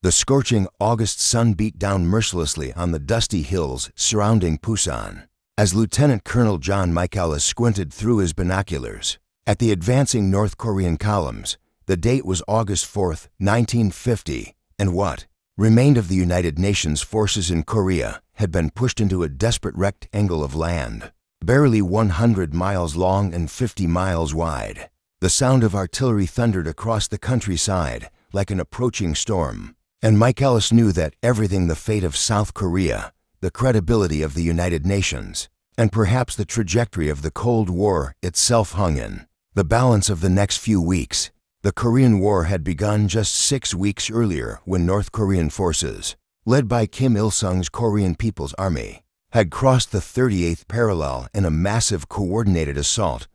The scorching August sun beat down mercilessly on the dusty hills surrounding Pusan. As Lieutenant Colonel John Michaelis squinted through his binoculars at the advancing North Korean columns, the date was August 4th, 1950, and what remained of the United Nations forces in Korea had been pushed into a desperate rectangle of land, barely 100 miles long and 50 miles wide. The sound of artillery thundered across the countryside like an approaching storm, and Michaelis knew that everything, the fate of South Korea, the credibility of the United Nations, and perhaps the trajectory of the Cold War itself hung in the balance of the next few weeks. The Korean War had begun just 6 weeks earlier when North Korean forces, led by Kim Il-sung's Korean People's Army, had crossed the 38th parallel in a massive coordinated assault.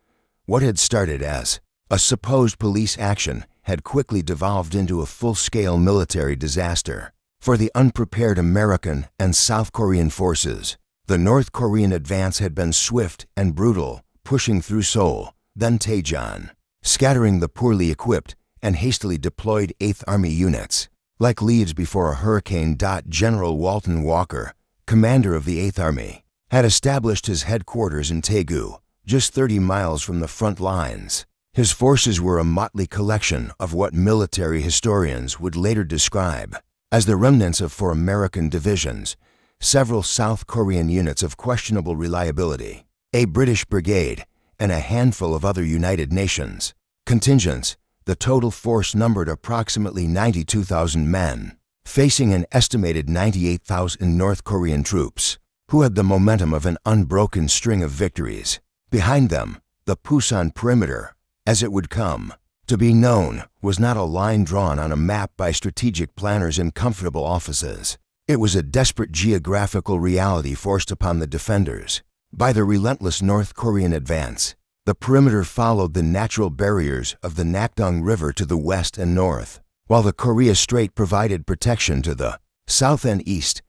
What had started as a supposed police action had quickly devolved into a full-scale military disaster. For the unprepared American and South Korean forces, the North Korean advance had been swift and brutal, pushing through Seoul, then Daejeon, scattering the poorly equipped and hastily deployed 8th Army units. Like leaves before a hurricane. General Walton Walker, commander of the 8th Army, had established his headquarters in Daegu, just 30 miles from the front lines. His forces were a motley collection of what military historians would later describe as the remnants of 4 American divisions, several South Korean units of questionable reliability, a British brigade, and a handful of other United Nations contingents. The total force numbered approximately 92,000 men, facing an estimated 98,000 North Korean troops, who had the momentum of an unbroken string of victories. Behind them, the Pusan perimeter, as it would come to be known, was not a line drawn on a map by strategic planners in comfortable offices. It was a desperate geographical reality forced upon the defenders by the relentless North Korean advance. The perimeter followed the natural barriers of the Nakdong River to the west and north, while the Korea Strait provided protection to the south and east.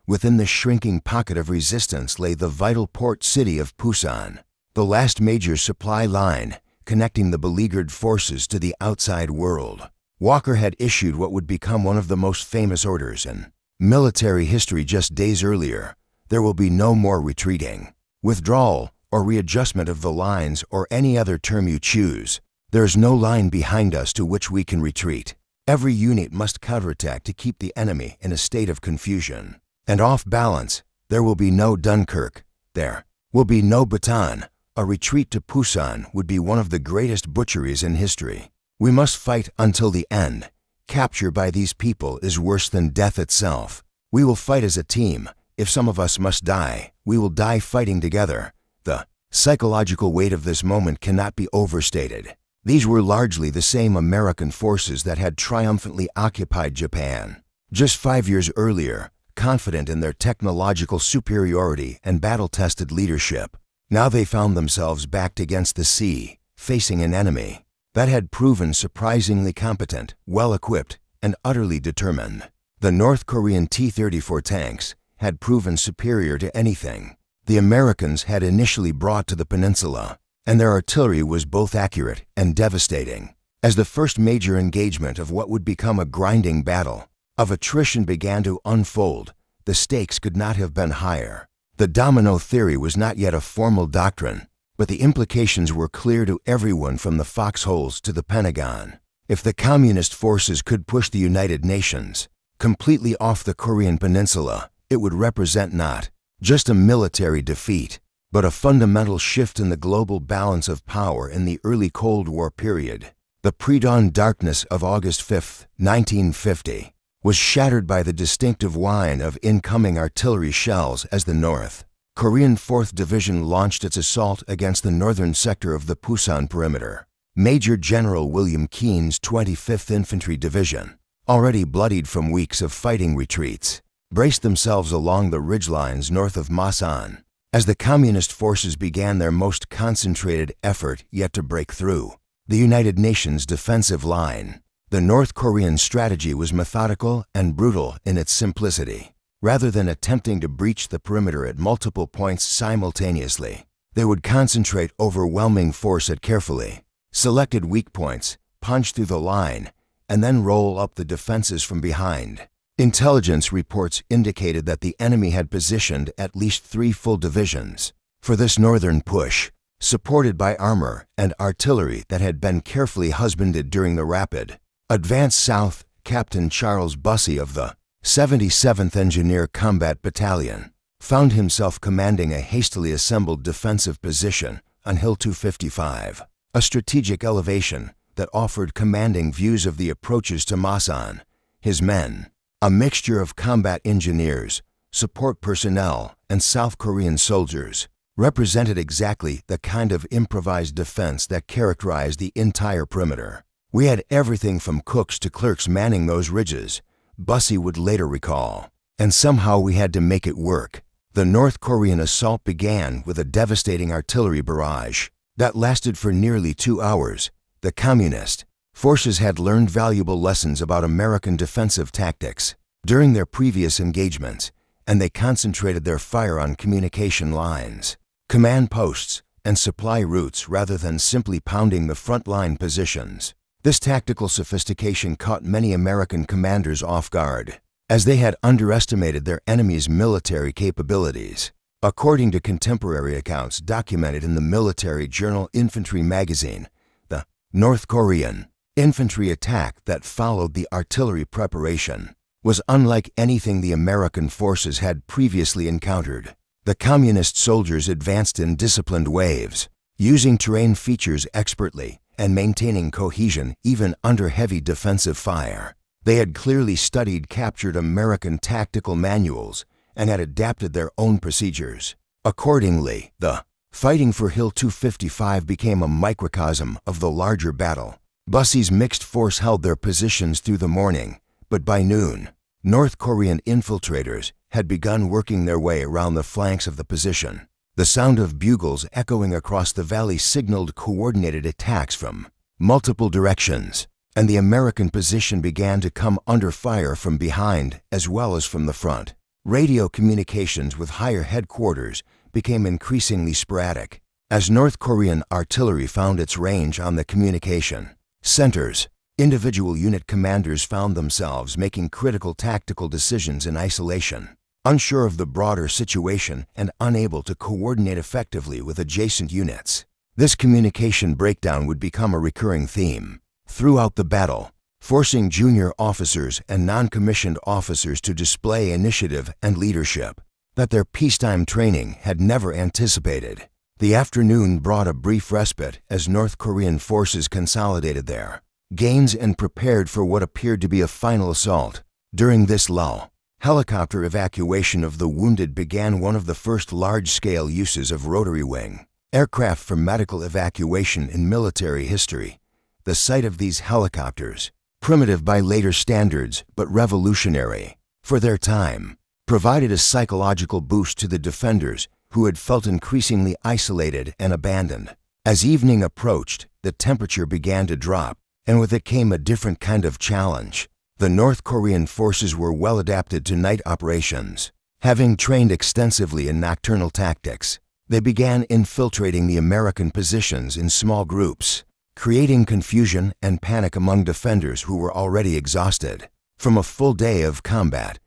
Within the shrinking pocket of resistance lay the vital port city of Pusan, the last major supply line connecting the beleaguered forces to the outside world. Walker had issued what would become one of the most famous orders in military history just days earlier: there will be no more retreating, withdrawal, or readjustment of the lines, or any other term you choose. There is no line behind us to which we can retreat. Every unit must counterattack to keep the enemy in a state of confusion and off balance. There will be no Dunkirk. There will be no Bataan. A retreat to Pusan would be one of the greatest butcheries in history. We must fight until the end. Capture by these people is worse than death itself. We will fight as a team. If some of us must die, we will die fighting together. The psychological weight of this moment cannot be overstated. These were largely the same American forces that had triumphantly occupied Japan just 5 years earlier, confident in their technological superiority and battle-tested leadership. Now they found themselves backed against the sea, facing an enemy that had proven surprisingly competent, well-equipped, and utterly determined. The North Korean T-34 tanks had proven superior to anything the Americans had initially brought to the peninsula, and their artillery was both accurate and devastating. As the first major engagement of what would become a grinding battle of attrition began to unfold, the stakes could not have been higher. The domino theory was not yet a formal doctrine, but the implications were clear to everyone from the foxholes to the Pentagon. If the communist forces could push the United Nations completely off the Korean peninsula, it would represent not just a military defeat, but a fundamental shift in the global balance of power in the early Cold War period. The pre-dawn darkness of August 5, 1950, was shattered by the distinctive whine of incoming artillery shells as the North Korean 4th Division launched its assault against the northern sector of the Pusan perimeter. Major General William Keene's 25th Infantry Division, already bloodied from weeks of fighting retreats, braced themselves along the ridgelines north of Masan as the communist forces began their most concentrated effort yet to break through the United Nations defensive line. The North Korean strategy was methodical and brutal in its simplicity. Rather than attempting to breach the perimeter at multiple points simultaneously, they would concentrate overwhelming force at carefully selected weak points, punch through the line, and then roll up the defenses from behind. Intelligence reports indicated that the enemy had positioned at least 3 full divisions for this northern push, supported by armor and artillery that had been carefully husbanded during the rapid advance south. Captain Charles Bussey of the 77th Engineer Combat Battalion found himself commanding a hastily assembled defensive position on Hill 255, a strategic elevation that offered commanding views of the approaches to Pusan. His men, a mixture of combat engineers, support personnel, and South Korean soldiers, represented exactly the kind of improvised defense that characterized the entire perimeter. "We had everything from cooks to clerks manning those ridges," Bussey would later recall, "and somehow we had to make it work." The North Korean assault began with a devastating artillery barrage that lasted for nearly 2 hours. The Communist forces had learned valuable lessons about American defensive tactics during their previous engagements, and they concentrated their fire on communication lines, command posts, and supply routes rather than simply pounding the front-line positions. This tactical sophistication caught many American commanders off guard, as they had underestimated their enemy's military capabilities. According to contemporary accounts documented in the military journal Infantry magazine, the North Korean infantry attack that followed the artillery preparation was unlike anything the American forces had previously encountered. The Communist soldiers advanced in disciplined waves, using terrain features expertly and maintaining cohesion even under heavy defensive fire. They had clearly studied captured American tactical manuals and had adapted their own procedures. Accordingly, the fighting for Hill 255 became a microcosm of the larger battle. Bussey's mixed force held their positions through the morning, but by noon, North Korean infiltrators had begun working their way around the flanks of the position. The sound of bugles echoing across the valley signaled coordinated attacks from multiple directions, and the American position began to come under fire from behind as well as from the front. Radio communications with higher headquarters became increasingly sporadic, as North Korean artillery found its range on the communication centers. Individual unit commanders found themselves making critical tactical decisions in isolation, unsure of the broader situation and unable to coordinate effectively with adjacent units. This communication breakdown would become a recurring theme throughout the battle, forcing junior officers and non-commissioned officers to display initiative and leadership that their peacetime training had never anticipated. The afternoon brought a brief respite as North Korean forces consolidated their gains and prepared for what appeared to be a final assault. During this lull, helicopter evacuation of the wounded began, one of the first large-scale uses of rotary wing aircraft for medical evacuation in military history. The sight of these helicopters, primitive by later standards but revolutionary for their time, provided a psychological boost to the defenders who had felt increasingly isolated and abandoned. As evening approached, the temperature began to drop, and with it came a different kind of challenge. The North Korean forces were well adapted to night operations. Having trained extensively in nocturnal tactics, they began infiltrating the American positions in small groups, creating confusion and panic among defenders who were already exhausted from a full day of combat.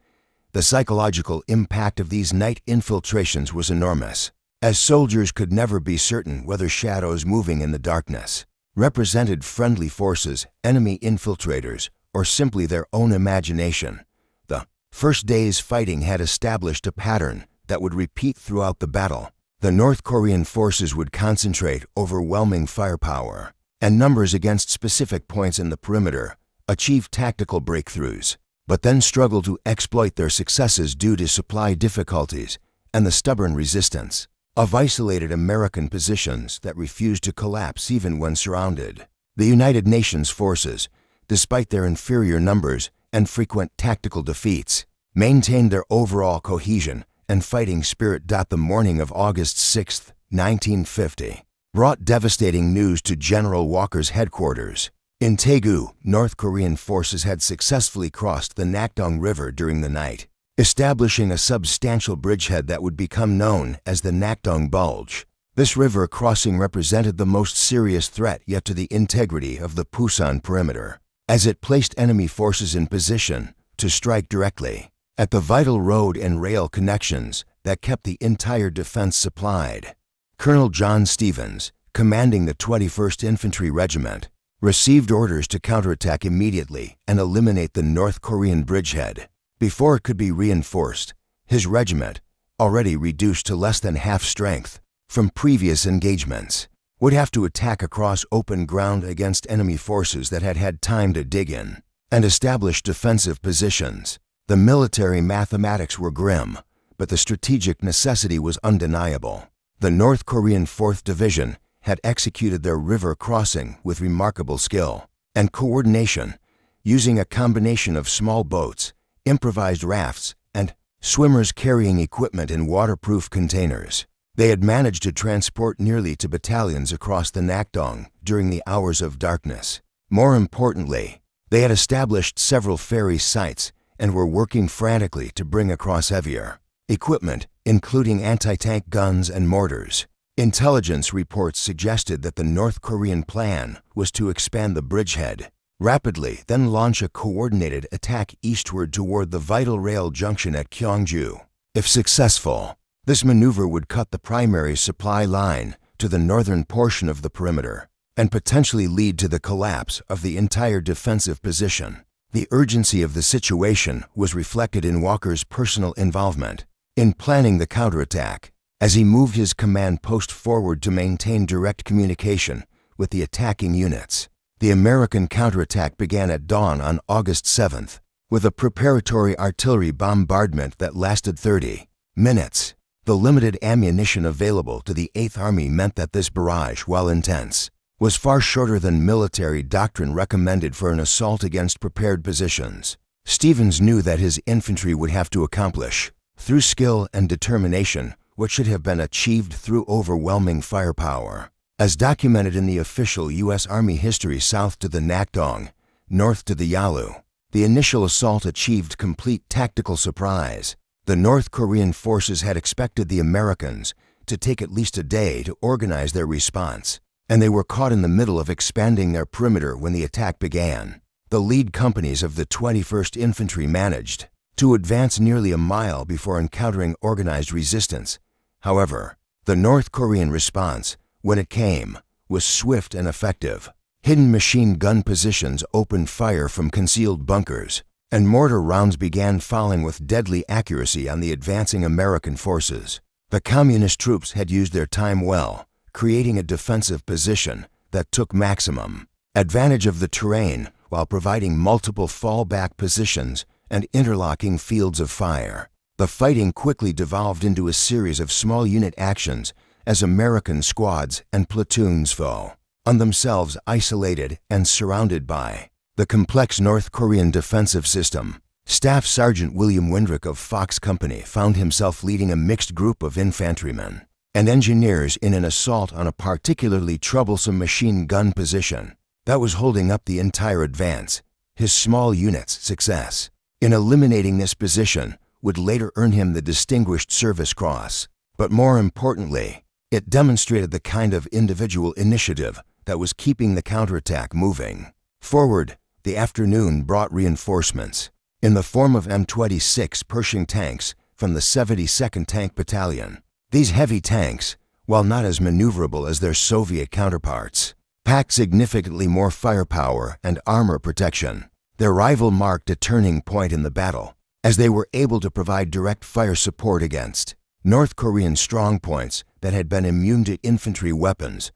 The psychological impact of these night infiltrations was enormous, as soldiers could never be certain whether shadows moving in the darkness represented friendly forces, enemy infiltrators, or simply their own imagination. The first day's fighting had established a pattern that would repeat throughout the battle. The North Korean forces would concentrate overwhelming firepower and numbers against specific points in the perimeter, achieve tactical breakthroughs, but then struggle to exploit their successes due to supply difficulties and the stubborn resistance of isolated American positions that refused to collapse even when surrounded. The United Nations forces, despite their inferior numbers and frequent tactical defeats, maintained their overall cohesion and fighting spirit. The morning of August 6, 1950, brought devastating news to General Walker's headquarters. In Daegu, North Korean forces had successfully crossed the Nakdong River during the night, establishing a substantial bridgehead that would become known as the Nakdong Bulge. This river crossing represented the most serious threat yet to the integrity of the Pusan perimeter, as it placed enemy forces in position to strike directly at the vital road and rail connections that kept the entire defense supplied. Colonel John Stevens, commanding the 21st Infantry Regiment, received orders to counterattack immediately and eliminate the North Korean bridgehead. Before it could be reinforced, his regiment, already reduced to less than half strength from previous engagements, would have to attack across open ground against enemy forces that had had time to dig in and establish defensive positions. The military mathematics were grim, but the strategic necessity was undeniable. The North Korean 4th Division had executed their river crossing with remarkable skill and coordination, using a combination of small boats, improvised rafts, and swimmers carrying equipment in waterproof containers. They had managed to transport nearly 2 battalions across the Nakdong during the hours of darkness. More importantly, they had established several ferry sites and were working frantically to bring across heavier equipment, including anti-tank guns and mortars. Intelligence reports suggested that the North Korean plan was to expand the bridgehead rapidly, then launch a coordinated attack eastward toward the vital rail junction at Gyeongju. If successful, this maneuver would cut the primary supply line to the northern portion of the perimeter and potentially lead to the collapse of the entire defensive position. The urgency of the situation was reflected in Walker's personal involvement in planning the counterattack, as he moved his command post forward to maintain direct communication with the attacking units. The American counterattack began at dawn on August 7th, with a preparatory artillery bombardment that lasted 30 minutes. The limited ammunition available to the 8th Army meant that this barrage, while intense, was far shorter than military doctrine recommended for an assault against prepared positions. Stevens knew that his infantry would have to accomplish, through skill and determination, what should have been achieved through overwhelming firepower. As documented in the official U.S. Army history south to the Nakdong, north to the Yalu, the initial assault achieved complete tactical surprise. The North Korean forces had expected the Americans to take at least a day to organize their response, and they were caught in the middle of expanding their perimeter when the attack began. The lead companies of the 21st Infantry managed to advance nearly a mile before encountering organized resistance. However, the North Korean response, when it came, was swift and effective. Hidden machine gun positions opened fire from concealed bunkers, and mortar rounds began falling with deadly accuracy on the advancing American forces. The Communist troops had used their time well, creating a defensive position that took maximum advantage of the terrain while providing multiple fallback positions and interlocking fields of fire. The fighting quickly devolved into a series of small unit actions as American squads and platoons found themselves isolated and surrounded by the complex North Korean defensive system. Staff Sergeant William Windrick of Fox Company found himself leading a mixed group of infantrymen and engineers in an assault on a particularly troublesome machine gun position that was holding up the entire advance. His small unit's success in eliminating this position would later earn him the Distinguished Service Cross. But more importantly, it demonstrated the kind of individual initiative that was keeping the counterattack moving forward. The afternoon brought reinforcements in the form of M26 Pershing tanks from the 72nd Tank Battalion. These heavy tanks, while not as maneuverable as their Soviet counterparts, packed significantly more firepower and armor protection. Their arrival marked a turning point in the battle, as they were able to provide direct fire support against North Korean strongpoints that had been immune to infantry weapons.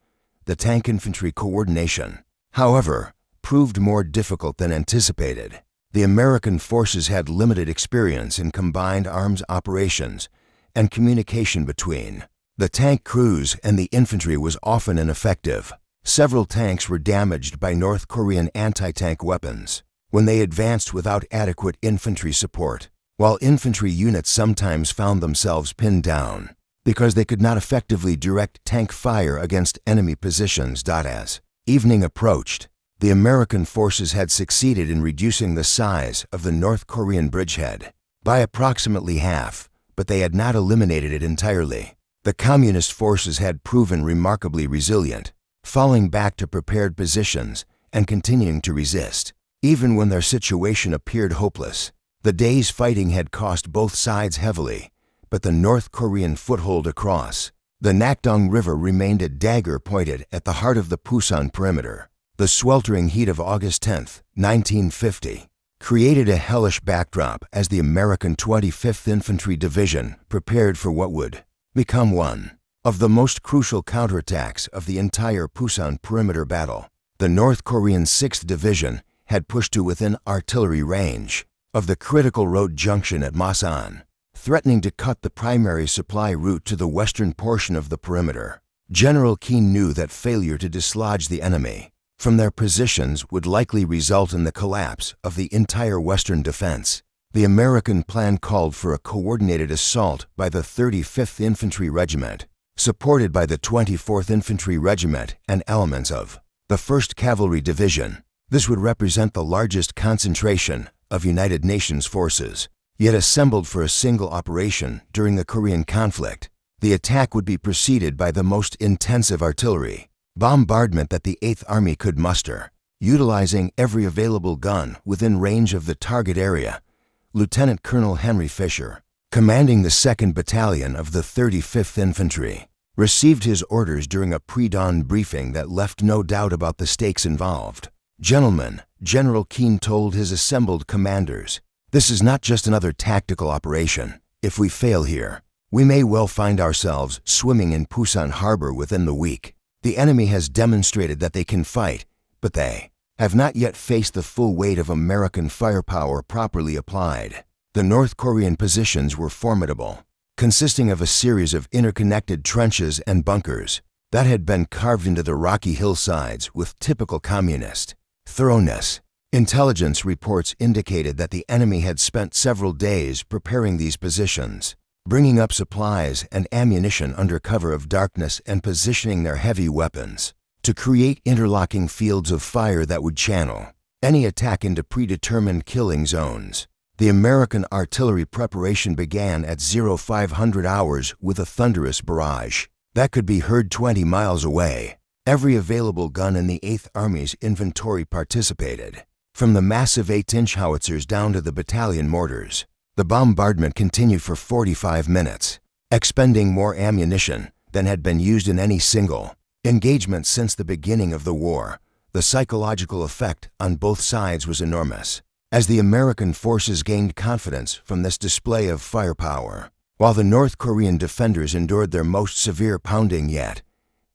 The tank infantry coordination, however, proved more difficult than anticipated. The American forces had limited experience in combined arms operations, and communication between the tank crews and the infantry was often ineffective. Several tanks were damaged by North Korean anti-tank weapons when they advanced without adequate infantry support, while infantry units sometimes found themselves pinned down because they could not effectively direct tank fire against enemy positions. As evening approached, the American forces had succeeded in reducing the size of the North Korean bridgehead by approximately half, but they had not eliminated it entirely. The Communist forces had proven remarkably resilient, falling back to prepared positions and continuing to resist, even when their situation appeared hopeless. The day's fighting had cost both sides heavily, but the North Korean foothold across the Nakdong River remained a dagger pointed at the heart of the Pusan perimeter. The sweltering heat of August 10, 1950, created a hellish backdrop as the American 25th Infantry Division prepared for what would become one of the most crucial counterattacks of the entire Pusan perimeter battle. The North Korean 6th Division had pushed to within artillery range of the critical road junction at Pusan, threatening to cut the primary supply route to the western portion of the perimeter. General Keane knew that failure to dislodge the enemy from their positions would likely result in the collapse of the entire western defense. The American plan called for a coordinated assault by the 35th Infantry Regiment, supported by the 24th Infantry Regiment and elements of the 1st Cavalry Division. This would represent the largest concentration of United Nations forces yet assembled for a single operation during the Korean conflict. The attack would be preceded by the most intensive artillery bombardment that the 8th Army could muster. Utilizing every available gun within range of the target area, Lieutenant Colonel Henry Fisher, commanding the 2nd Battalion of the 35th Infantry, received his orders during a pre-dawn briefing that left no doubt about the stakes involved. "Gentlemen," General Keane told his assembled commanders, "this is not just another tactical operation. If we fail here, we may well find ourselves swimming in Pusan Harbor within the week. The enemy has demonstrated that they can fight, but they have not yet faced the full weight of American firepower properly applied." The North Korean positions were formidable, consisting of a series of interconnected trenches and bunkers that had been carved into the rocky hillsides with typical communist thoroughness. Intelligence reports indicated that the enemy had spent several days preparing these positions, bringing up supplies and ammunition under cover of darkness and positioning their heavy weapons to create interlocking fields of fire that would channel any attack into predetermined killing zones. The American artillery preparation began at 0500 hours with a thunderous barrage that could be heard 20 miles away. Every available gun in the 8th Army's inventory participated, from the massive 8-inch howitzers down to the battalion mortars. The bombardment continued for 45 minutes, expending more ammunition than had been used in any single engagement since the beginning of the war. The psychological effect on both sides was enormous, as the American forces gained confidence from this display of firepower, while the North Korean defenders endured their most severe pounding yet.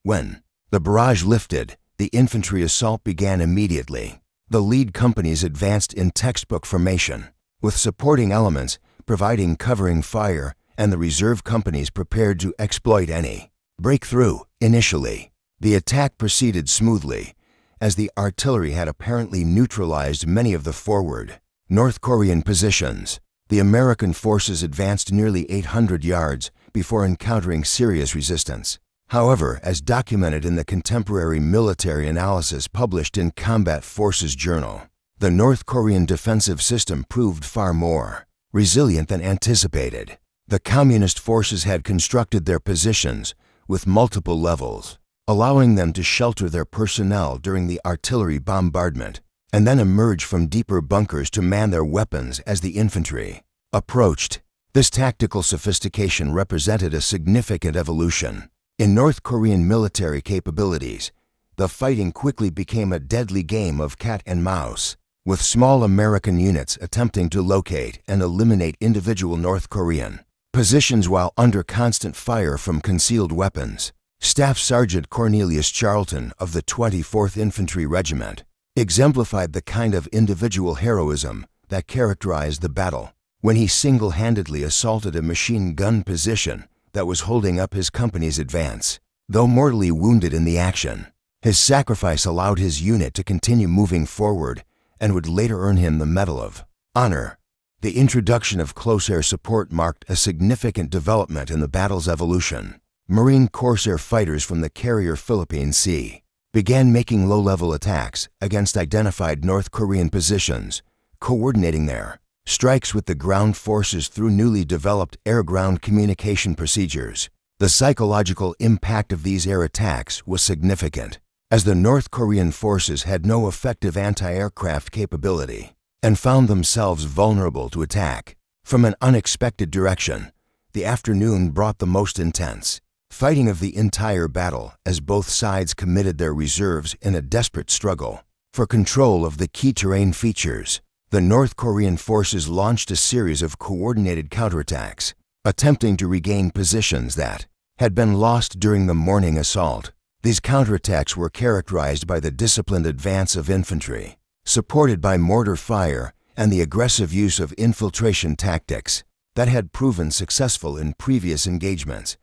When the barrage lifted, the infantry assault began immediately. The lead companies advanced in textbook formation, with supporting elements providing covering fire and the reserve companies prepared to exploit any breakthrough. Initially, the attack proceeded smoothly, as the artillery had apparently neutralized many of the forward North Korean positions. The American forces advanced nearly 800 yards before encountering serious resistance. However, as documented in the contemporary military analysis published in Combat Forces Journal, the North Korean defensive system proved far more resilient than anticipated. The Communist forces had constructed their positions with multiple levels, allowing them to shelter their personnel during the artillery bombardment, and then emerge from deeper bunkers to man their weapons as the infantry approached. This tactical sophistication represented a significant evolution in North Korean military capabilities. The fighting quickly became a deadly game of cat and mouse, with small American units attempting to locate and eliminate individual North Korean positions while under constant fire from concealed weapons. Staff Sergeant Cornelius Charlton of the 24th Infantry Regiment exemplified the kind of individual heroism that characterized the battle when he single-handedly assaulted a machine gun position that was holding up his company's advance. Though mortally wounded in the action, his sacrifice allowed his unit to continue moving forward and would later earn him the Medal of Honor. The introduction of close air support marked a significant development in the battle's evolution. Marine Corsair fighters from the carrier Philippine Sea began making low-level attacks against identified North Korean positions, coordinating their strikes with the ground forces through newly developed air-ground communication procedures. The psychological impact of these air attacks was significant, as the North Korean forces had no effective anti-aircraft capability. and found themselves vulnerable to attack. From an unexpected direction, the afternoon brought the most intense fighting of the entire battle as both sides committed their reserves in a desperate struggle for control of the key terrain features. The North Korean forces launched a series of coordinated counterattacks, attempting to regain positions that had been lost during the morning assault. These counterattacks were characterized by the disciplined advance of infantry, supported by mortar fire and the aggressive use of infiltration tactics that had proven successful in previous engagements.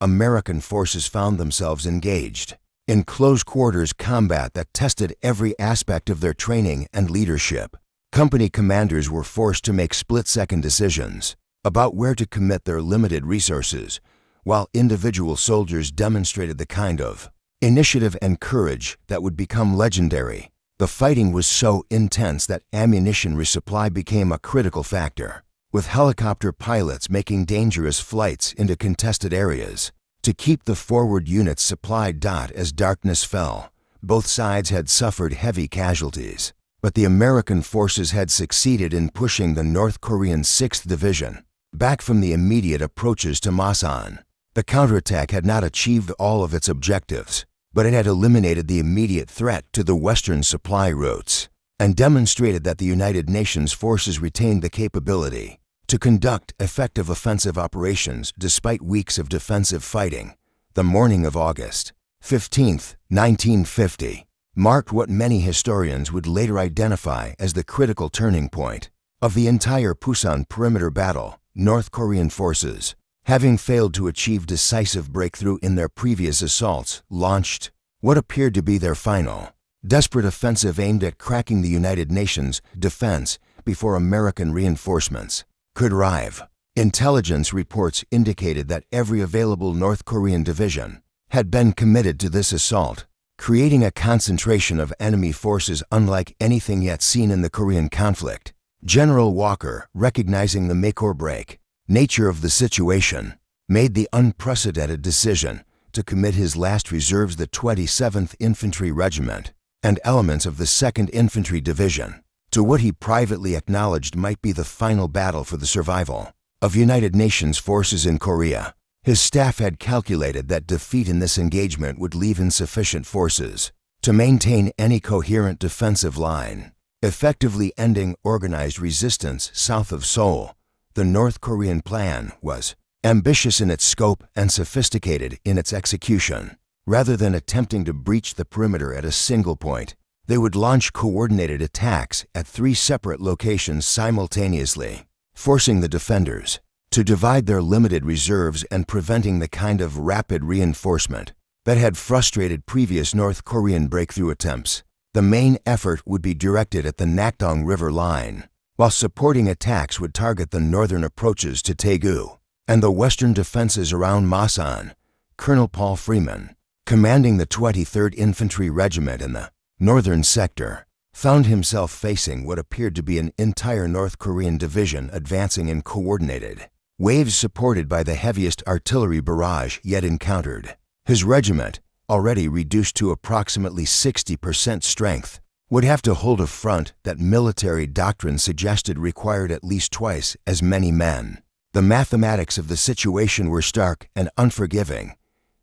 American forces found themselves engaged in close quarters combat that tested every aspect of their training and leadership. Company commanders were forced to make split-second decisions about where to commit their limited resources, while individual soldiers demonstrated the kind of initiative and courage that would become legendary. The fighting was so intense that ammunition resupply became a critical factor, with helicopter pilots making dangerous flights into contested areas to keep the forward units supplied. As darkness fell, both sides had suffered heavy casualties, but the American forces had succeeded in pushing the North Korean 6th Division back from the immediate approaches to Pusan. The counterattack had not achieved all of its objectives, but it had eliminated the immediate threat to the western supply routes and demonstrated that the United Nations forces retained the capability to conduct effective offensive operations despite weeks of defensive fighting. The morning of August 15, 1950, marked what many historians would later identify as the critical turning point of the entire Pusan perimeter battle. North Korean forces, having failed to achieve decisive breakthrough in their previous assaults, launched what appeared to be their final, desperate offensive aimed at cracking the United Nations defense before American reinforcements could arrive. Intelligence reports indicated that every available North Korean division had been committed to this assault, creating a concentration of enemy forces unlike anything yet seen in the Korean conflict. General Walker, recognizing the make or break nature of the situation, made the unprecedented decision to commit his last reserves, the 27th Infantry Regiment and elements of the 2nd Infantry Division, to what he privately acknowledged might be the final battle for the survival of United Nations forces in Korea. His staff had calculated that defeat in this engagement would leave insufficient forces to maintain any coherent defensive line, effectively ending organized resistance south of Seoul. The North Korean plan was ambitious in its scope and sophisticated in its execution. Rather than attempting to breach the perimeter at a single point, they would launch coordinated attacks at 3 separate locations simultaneously, forcing the defenders to divide their limited reserves and preventing the kind of rapid reinforcement that had frustrated previous North Korean breakthrough attempts. The main effort would be directed at the Nakdong River line, while supporting attacks would target the northern approaches to Daegu and the western defenses around Masan. Colonel Paul Freeman, commanding the 23rd Infantry Regiment in the northern sector, found himself facing what appeared to be an entire North Korean division advancing in coordinated waves supported by the heaviest artillery barrage yet encountered. His regiment, already reduced to approximately 60% strength, would have to hold a front that military doctrine suggested required at least twice as many men. The mathematics of the situation were stark and unforgiving.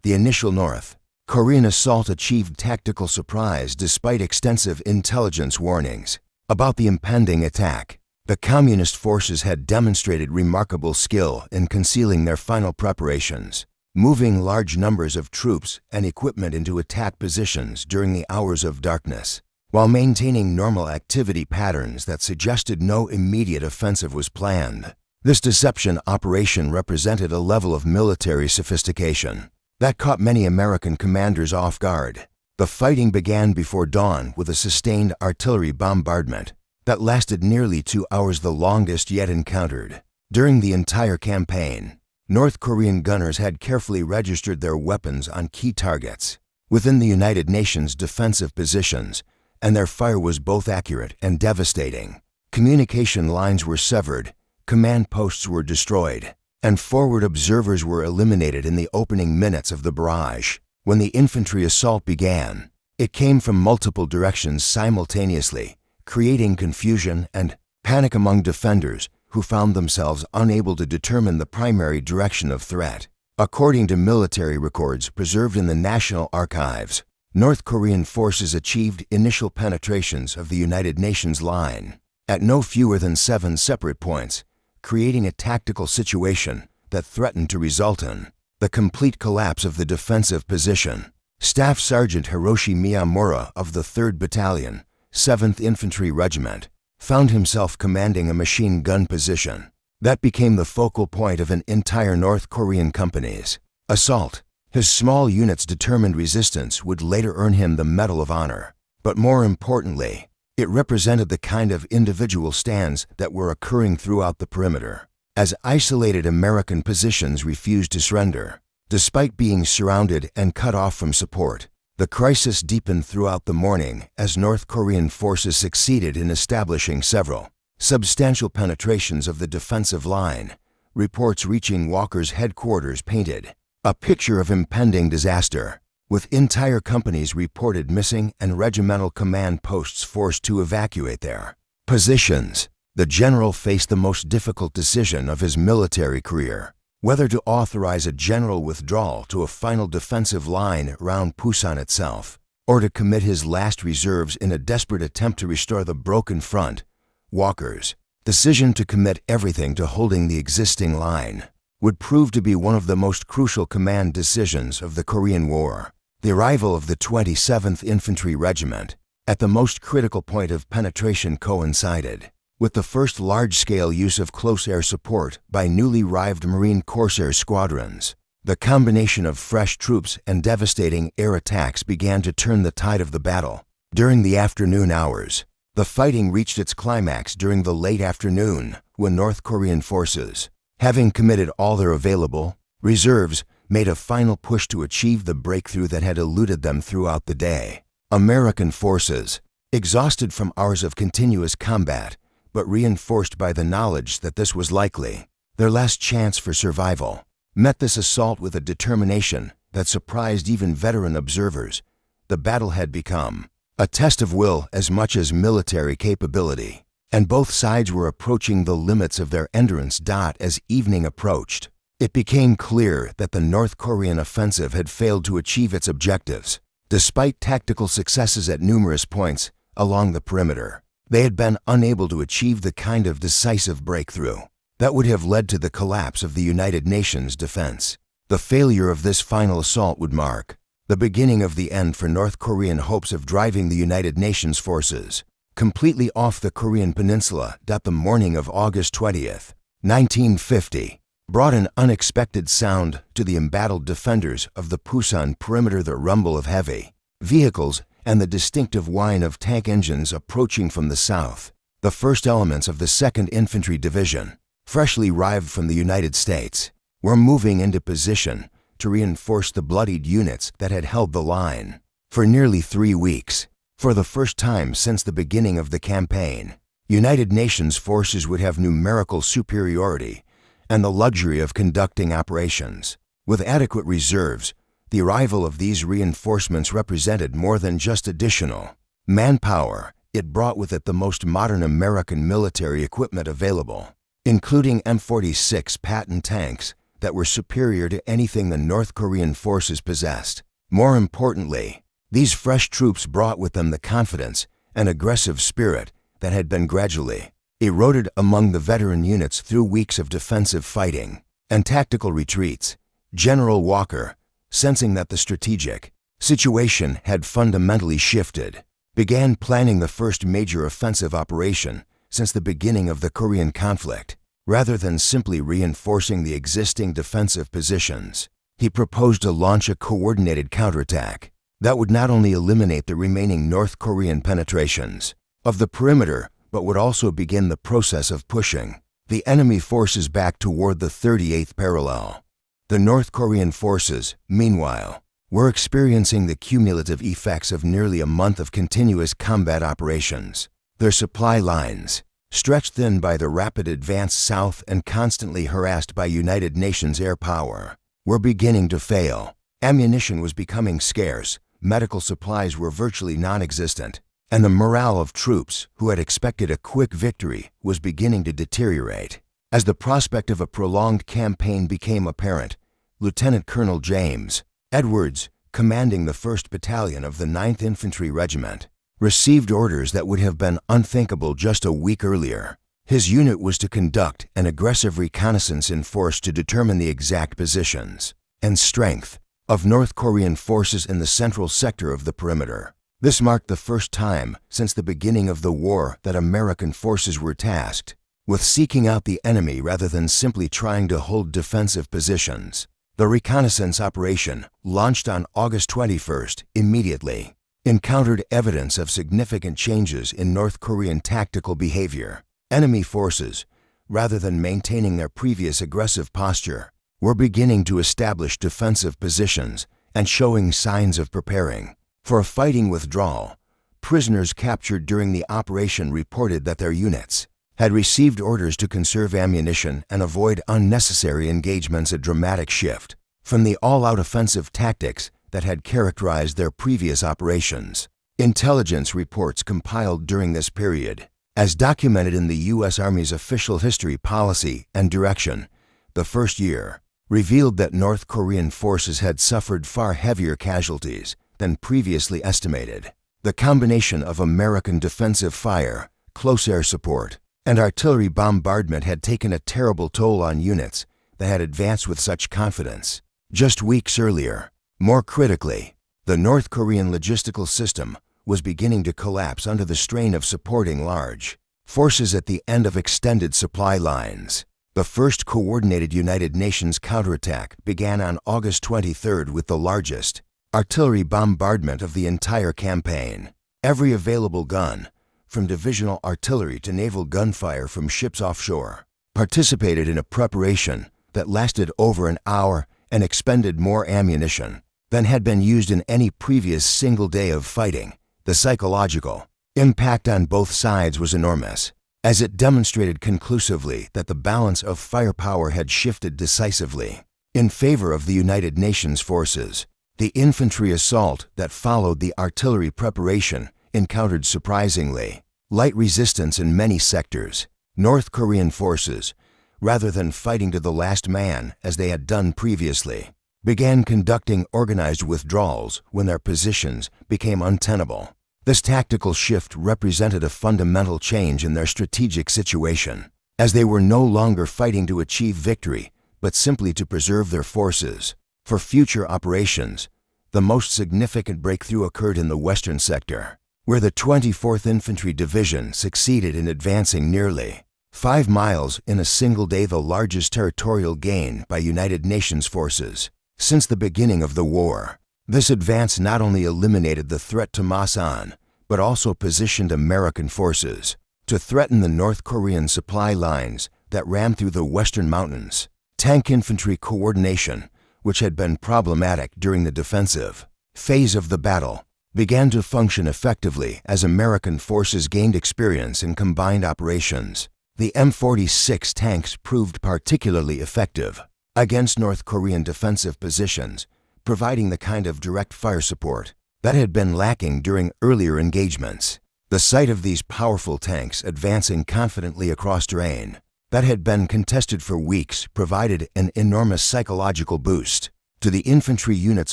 The initial North Korean assault achieved tactical surprise despite extensive intelligence warnings about the impending attack. The Communist forces had demonstrated remarkable skill in concealing their final preparations, moving large numbers of troops and equipment into attack positions during the hours of darkness, while maintaining normal activity patterns that suggested no immediate offensive was planned. This deception operation represented a level of military sophistication that caught many American commanders off guard. The fighting began before dawn with a sustained artillery bombardment that lasted nearly 2 hours, the longest yet encountered. During the entire campaign, North Korean gunners had carefully registered their weapons on key targets within the United Nations defensive positions, and their fire was both accurate and devastating. Communication lines were severed, command posts were destroyed, and forward observers were eliminated in the opening minutes of the barrage. When the infantry assault began, it came from multiple directions simultaneously, creating confusion and panic among defenders who found themselves unable to determine the primary direction of threat. According to military records preserved in the National Archives, North Korean forces achieved initial penetrations of the United Nations line at no fewer than 7 separate points, creating a tactical situation that threatened to result in the complete collapse of the defensive position. Staff Sergeant Hiroshi Miyamura of the 3rd Battalion, 7th Infantry Regiment, found himself commanding a machine gun position that became the focal point of an entire North Korean company's assault. His small unit's determined resistance would later earn him the Medal of Honor. But more importantly, it represented the kind of individual stands that were occurring throughout the perimeter, as isolated American positions refused to surrender. Despite being surrounded and cut off from support, the crisis deepened throughout the morning as North Korean forces succeeded in establishing several substantial penetrations of the defensive line. Reports reaching Walker's headquarters painted a picture of impending disaster, with entire companies reported missing and regimental command posts forced to evacuate their positions. The general faced the most difficult decision of his military career: whether to authorize a general withdrawal to a final defensive line around Pusan itself, or to commit his last reserves in a desperate attempt to restore the broken front. Walker's decision to commit everything to holding the existing line would prove to be one of the most crucial command decisions of the Korean War. The arrival of the 27th Infantry Regiment at the most critical point of penetration coincided with the first large-scale use of close air support by newly arrived Marine Corsair squadrons. The combination of fresh troops and devastating air attacks began to turn the tide of the battle. During the afternoon hours, the fighting reached its climax during the late afternoon when North Korean forces, having committed all their available reserves, made a final push to achieve the breakthrough that had eluded them throughout the day. American forces, exhausted from hours of continuous combat, but reinforced by the knowledge that this was likely their last chance for survival, met this assault with a determination that surprised even veteran observers. The battle had become a test of will as much as military capability, and both sides were approaching the limits of their endurance. As evening approached, it became clear that the North Korean offensive had failed to achieve its objectives. Despite tactical successes at numerous points along the perimeter, they had been unable to achieve the kind of decisive breakthrough that would have led to the collapse of the United Nations defense. The failure of this final assault would mark the beginning of the end for North Korean hopes of driving the United Nations forces completely off the Korean peninsula. The morning of August 20th, 1950, brought an unexpected sound to the embattled defenders of the Pusan perimeter: the rumble of heavy vehicles and the distinctive whine of tank engines approaching from the south. The first elements of the 2nd Infantry Division, freshly arrived from the United States, were moving into position to reinforce the bloodied units that had held the line for nearly 3 weeks. For the first time since the beginning of the campaign, United Nations forces would have numerical superiority and the luxury of conducting operations with adequate reserves. The arrival of these reinforcements represented more than just additional manpower. It brought with it the most modern American military equipment available, including M46 Patton tanks that were superior to anything the North Korean forces possessed. More importantly, these fresh troops brought with them the confidence and aggressive spirit that had been gradually eroded among the veteran units through weeks of defensive fighting and tactical retreats. General Walker, sensing that the strategic situation had fundamentally shifted, began planning the first major offensive operation since the beginning of the Korean conflict. Rather than simply reinforcing the existing defensive positions, he proposed to launch a coordinated counterattack that would not only eliminate the remaining North Korean penetrations of the perimeter, but would also begin the process of pushing the enemy forces back toward the 38th parallel. The North Korean forces, meanwhile, were experiencing the cumulative effects of nearly a month of continuous combat operations. Their supply lines, stretched thin by the rapid advance south and constantly harassed by United Nations air power, were beginning to fail. Ammunition was becoming scarce, medical supplies were virtually non-existent, and the morale of troops who had expected a quick victory was beginning to deteriorate. As the prospect of a prolonged campaign became apparent, Lieutenant Colonel James Edwards, commanding the 1st Battalion of the 9th Infantry Regiment, received orders that would have been unthinkable just a week earlier. His unit was to conduct an aggressive reconnaissance in force to determine the exact positions and strength of North Korean forces in the central sector of the perimeter. This marked the first time since the beginning of the war that American forces were tasked with seeking out the enemy rather than simply trying to hold defensive positions. The reconnaissance operation, launched on August 21st, immediately encountered evidence of significant changes in North Korean tactical behavior. Enemy forces, rather than maintaining their previous aggressive posture, were beginning to establish defensive positions and showing signs of preparing for a fighting withdrawal. Prisoners captured during the operation reported that their units had received orders to conserve ammunition and avoid unnecessary engagements, a dramatic shift from the all-out offensive tactics that had characterized their previous operations. Intelligence reports compiled during this period, as documented in the U.S. Army's official history, policy, and direction, the first year, revealed that North Korean forces had suffered far heavier casualties than previously estimated. The combination of American defensive fire, close air support, and artillery bombardment had taken a terrible toll on units that had advanced with such confidence just weeks earlier. More critically, the North Korean logistical system was beginning to collapse under the strain of supporting large forces at the end of extended supply lines. The first coordinated United Nations counterattack began on August 23rd with the largest artillery bombardment of the entire campaign. Every available gun, from divisional artillery to naval gunfire from ships offshore, participated in a preparation that lasted over an hour and expended more ammunition than had been used in any previous single day of fighting. The psychological impact on both sides was enormous, as it demonstrated conclusively that the balance of firepower had shifted decisively in favor of the United Nations forces. The infantry assault that followed the artillery preparation encountered surprisingly light resistance in many sectors. North Korean forces, rather than fighting to the last man as they had done previously, began conducting organized withdrawals when their positions became untenable. This tactical shift represented a fundamental change in their strategic situation, as they were no longer fighting to achieve victory, but simply to preserve their forces for future operations. The most significant breakthrough occurred in the western sector, where the 24th Infantry Division succeeded in advancing nearly 5 miles in a single day, the largest territorial gain by United Nations forces since the beginning of the war. This advance not only eliminated the threat to Pusan, but also positioned American forces to threaten the North Korean supply lines that ran through the western mountains. Tank infantry coordination, which had been problematic during the defensive phase of the battle, began to function effectively as American forces gained experience in combined operations. The M46 tanks proved particularly effective against North Korean defensive positions, providing the kind of direct fire support that had been lacking during earlier engagements. The sight of these powerful tanks advancing confidently across terrain that had been contested for weeks provided an enormous psychological boost to the infantry units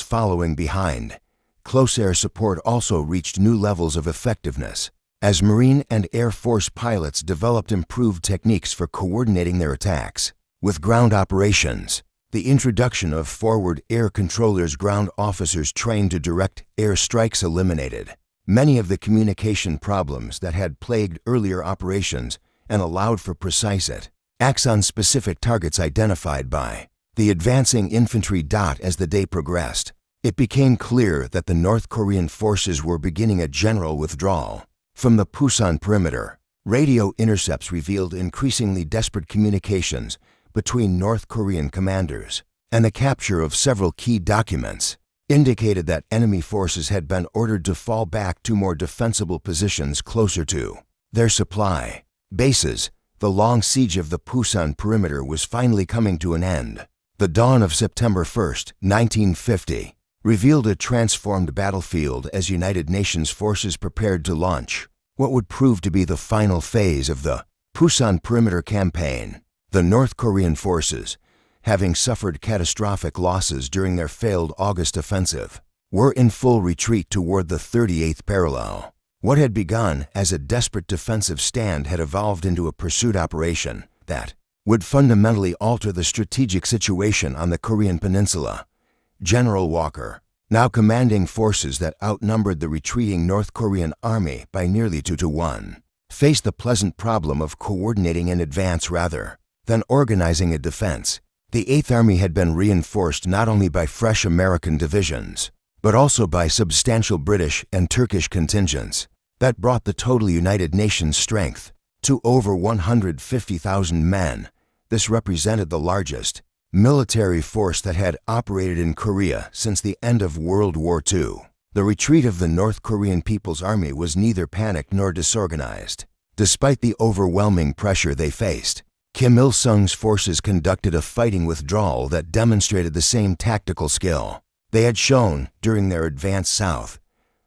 following behind. Close air support also reached new levels of effectiveness as Marine and Air Force pilots developed improved techniques for coordinating their attacks with ground operations. The introduction of forward air controllers, ground officers trained to direct air strikes, eliminated many of the communication problems that had plagued earlier operations and allowed for precise attacks on specific targets identified by the advancing infantry. As the day progressed, it became clear that the North Korean forces were beginning a general withdrawal from the Pusan perimeter. Radio intercepts revealed increasingly desperate communications between North Korean commanders, and the capture of several key documents indicated that enemy forces had been ordered to fall back to more defensible positions closer to their supply bases. The long siege of the Pusan perimeter was finally coming to an end. The dawn of September 1st, 1950, revealed a transformed battlefield as United Nations forces prepared to launch what would prove to be the final phase of the Pusan perimeter campaign. The North Korean forces, having suffered catastrophic losses during their failed August offensive, were in full retreat toward the 38th parallel. What had begun as a desperate defensive stand had evolved into a pursuit operation that would fundamentally alter the strategic situation on the Korean peninsula. General Walker, now commanding forces that outnumbered the retreating North Korean army by nearly 2-to-1, faced the pleasant problem of coordinating an advance rather than organizing a defense. The 8th Army had been reinforced not only by fresh American divisions, but also by substantial British and Turkish contingents that brought the total United Nations strength to over 150,000 men. This represented the largest military force that had operated in Korea since the end of World War II. The retreat of the North Korean People's Army was neither panicked nor disorganized. Despite the overwhelming pressure they faced, Kim Il-sung's forces conducted a fighting withdrawal that demonstrated the same tactical skill they had shown during their advance south.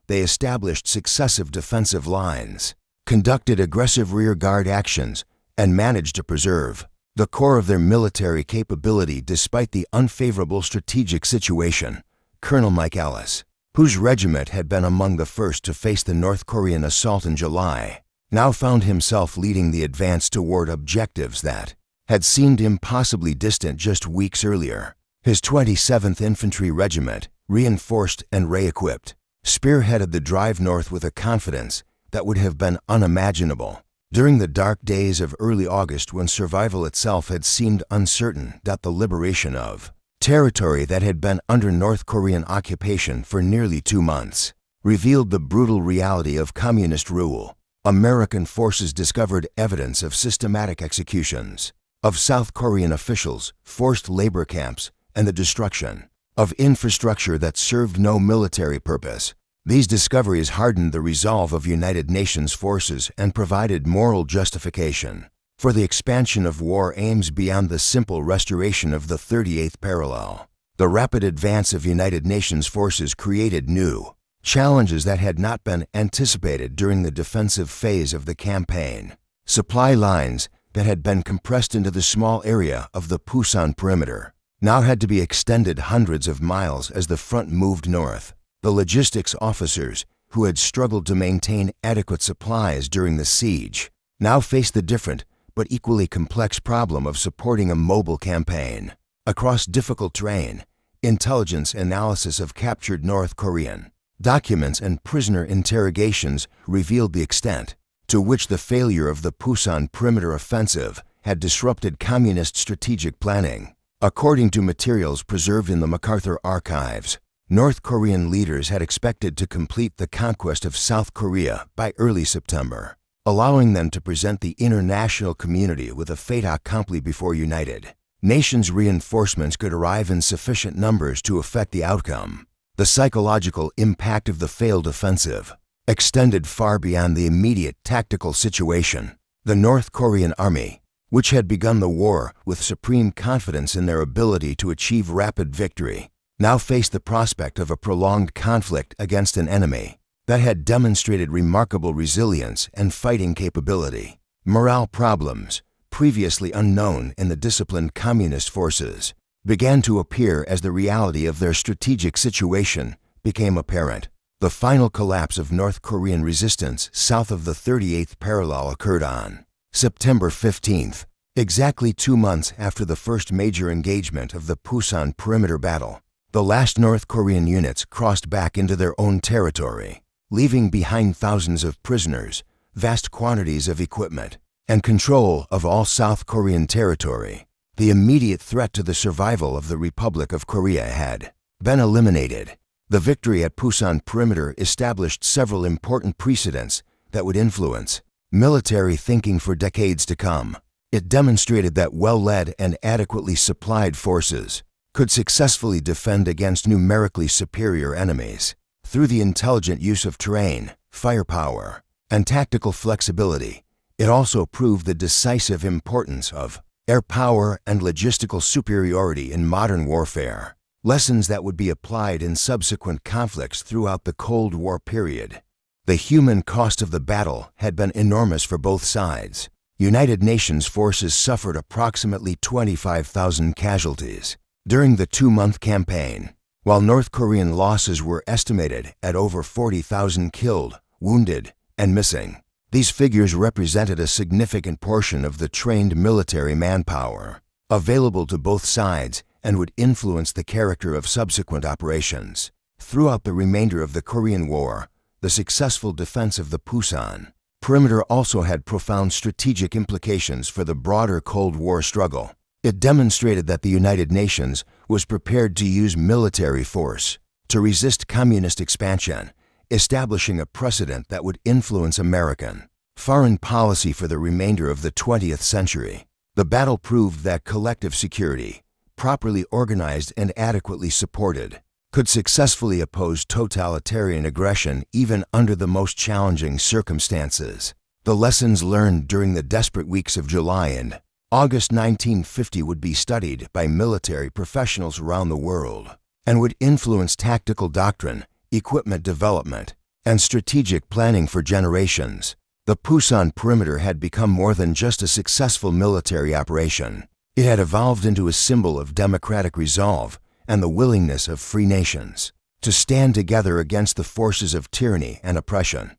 They established successive defensive lines, conducted aggressive rearguard actions, and managed to preserve the core of their military capability despite the unfavorable strategic situation. Colonel Michaelis, whose regiment had been among the first to face the North Korean assault in July, now found himself leading the advance toward objectives that had seemed impossibly distant just weeks earlier. His 27th Infantry Regiment, reinforced and re-equipped, spearheaded the drive north with a confidence that would have been unimaginable during the dark days of early August when survival itself had seemed uncertain. The liberation of territory that had been under North Korean occupation for nearly 2 months revealed the brutal reality of communist rule. American forces discovered evidence of systematic executions of South Korean officials, forced labor camps, and the destruction of infrastructure that served no military purpose. These discoveries hardened the resolve of United Nations forces and provided moral justification for the expansion of war aims beyond the simple restoration of the 38th parallel. The rapid advance of United Nations forces created new challenges that had not been anticipated during the defensive phase of the campaign. Supply lines that had been compressed into the small area of the Pusan perimeter now had to be extended hundreds of miles as the front moved north. The logistics officers, who had struggled to maintain adequate supplies during the siege, now faced the different but equally complex problem of supporting a mobile campaign across difficult terrain. Intelligence analysis of captured North Korean documents and prisoner interrogations revealed the extent to which the failure of the Pusan perimeter offensive had disrupted communist strategic planning. According to materials preserved in the MacArthur archives, North Korean leaders had expected to complete the conquest of South Korea by early September, allowing them to present the international community with a fait accompli before United Nations reinforcements could arrive in sufficient numbers to affect the outcome. The psychological impact of the failed offensive extended far beyond the immediate tactical situation. The North Korean army, which had begun the war with supreme confidence in their ability to achieve rapid victory, now faced the prospect of a prolonged conflict against an enemy that had demonstrated remarkable resilience and fighting capability. Morale problems, previously unknown in the disciplined communist forces, began to appear as the reality of their strategic situation became apparent. The final collapse of North Korean resistance south of the 38th parallel occurred on September 15th, exactly 2 months after the first major engagement of the Pusan perimeter battle. The last North Korean units crossed back into their own territory, leaving behind thousands of prisoners, vast quantities of equipment, and control of all South Korean territory. The immediate threat to the survival of the Republic of Korea had been eliminated. The victory at Pusan perimeter established several important precedents that would influence military thinking for decades to come. It demonstrated that well-led and adequately supplied forces could successfully defend against numerically superior enemies. Through the intelligent use of terrain, firepower, and tactical flexibility, it also proved the decisive importance of air power and logistical superiority in modern warfare. lessons that would be applied in subsequent conflicts throughout the Cold War period. The human cost of the battle had been enormous for both sides. United Nations forces suffered approximately 25,000 casualties during the 2-month campaign, while North Korean losses were estimated at over 40,000 killed, wounded, and missing. These figures represented a significant portion of the trained military manpower available to both sides and would influence the character of subsequent operations. Throughout the remainder of the Korean War, the successful defense of the Pusan perimeter also had profound strategic implications for the broader Cold War struggle. It demonstrated that the United Nations was prepared to use military force to resist communist expansion, establishing a precedent that would influence American foreign policy for the remainder of the 20th century. The battle proved that collective security, properly organized and adequately supported, could successfully oppose totalitarian aggression even under the most challenging circumstances. The lessons learned during the desperate weeks of July and August 1950 would be studied by military professionals around the world and would influence tactical doctrine, equipment development, and strategic planning for generations. The Pusan perimeter had become more than just a successful military operation. It had evolved into a symbol of democratic resolve and the willingness of free nations to stand together against the forces of tyranny and oppression.